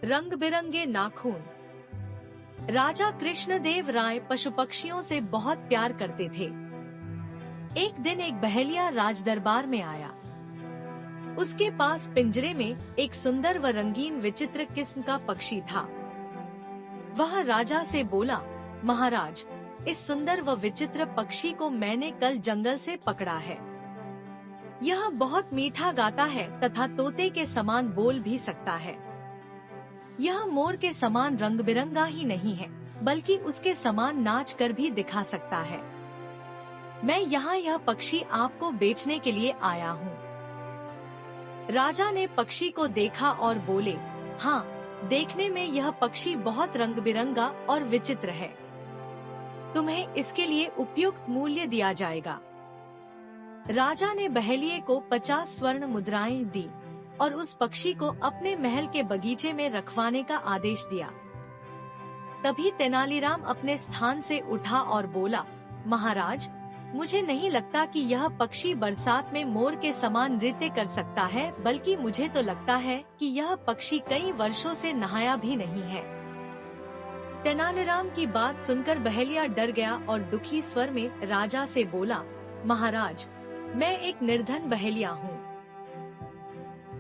रंग बिरंगे नाखून। राजा कृष्णदेव राय पशु पक्षियों से बहुत प्यार करते थे। एक दिन एक बहेलिया राजदरबार में आया। उसके पास पिंजरे में एक सुंदर व रंगीन विचित्र किस्म का पक्षी था। वह राजा से बोला, महाराज, इस सुंदर व विचित्र पक्षी को मैंने कल जंगल से पकड़ा है। यह बहुत मीठा गाता है तथा तोते के समान बोल भी सकता है। यह मोर के समान रंग बिरंगा ही नहीं है, बल्कि उसके समान नाच कर भी दिखा सकता है। मैं यहाँ यह पक्षी आपको बेचने के लिए आया हूँ। राजा ने पक्षी को देखा और बोले, हाँ, देखने में यह पक्षी बहुत रंग बिरंगा और विचित्र है। तुम्हें इसके लिए उपयुक्त मूल्य दिया जाएगा। राजा ने बहेलिये को 50 स्वर्ण मुद्राएं दी और उस पक्षी को अपने महल के बगीचे में रखवाने का आदेश दिया। तभी तेनालीराम अपने स्थान से उठा और बोला, महाराज, मुझे नहीं लगता कि यह पक्षी बरसात में मोर के समान नृत्य कर सकता है, बल्कि मुझे तो लगता है कि यह पक्षी कई वर्षों से नहाया भी नहीं है। तेनालीराम की बात सुनकर बहेलिया डर गया और दुखी स्वर में राजा से बोला, महाराज, मैं एक निर्धन बहेलिया हूँ।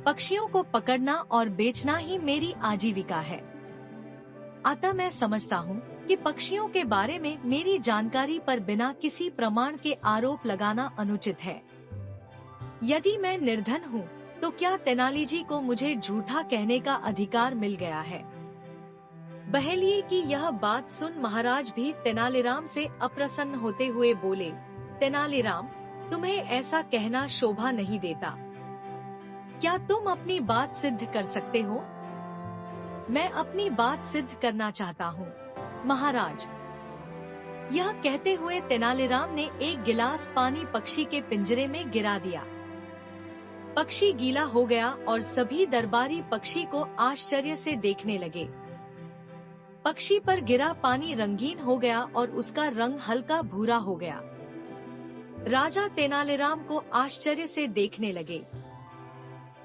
पक्षियों को पकड़ना और बेचना ही मेरी आजीविका है। अतः मैं समझता हूँ कि पक्षियों के बारे में मेरी जानकारी पर बिना किसी प्रमाण के आरोप लगाना अनुचित है। यदि मैं निर्धन हूँ, तो क्या तेनाली जी को मुझे झूठा कहने का अधिकार मिल गया है? बहेलिये की यह बात सुन महाराज भी तेनालीराम से अप्रसन्न होते हुए बोले, तेनालीराम, तुम्हें ऐसा कहना शोभा नहीं देता। क्या तुम अपनी बात सिद्ध कर सकते हो? मैं अपनी बात सिद्ध करना चाहता हूँ, महाराज। यह कहते हुए तेनालीराम ने एक गिलास पानी पक्षी के पिंजरे में गिरा दिया। पक्षी गीला हो गया और सभी दरबारी पक्षी को आश्चर्य से देखने लगे। पक्षी पर गिरा पानी रंगीन हो गया और उसका रंग हल्का भूरा हो गया। राजा तेनालीराम को आश्चर्य से देखने लगे।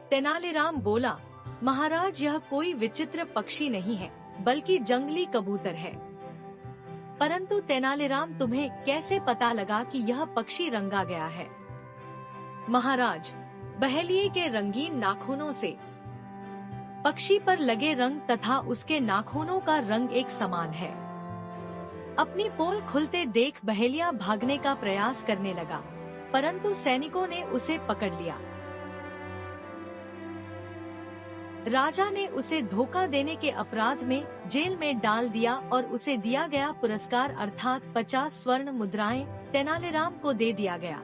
तेनालीराम बोला, महाराज, यह कोई विचित्र पक्षी नहीं है, बल्कि जंगली कबूतर है। परंतु तेनालीराम, तुम्हें कैसे पता लगा कि यह पक्षी रंगा गया है? महाराज, बहेलिये के रंगीन नाखूनों से पक्षी पर लगे रंग तथा उसके नाखूनों का रंग एक समान है। अपनी पोल खुलते देख बहेलिया भागने का प्रयास करने लगा, परंतु सैनिकों ने उसे पकड़ लिया। राजा ने उसे धोखा देने के अपराध में जेल में डाल दिया और उसे दिया गया पुरस्कार अर्थात 50 स्वर्ण मुद्राएं तेनालीराम को दे दिया गया।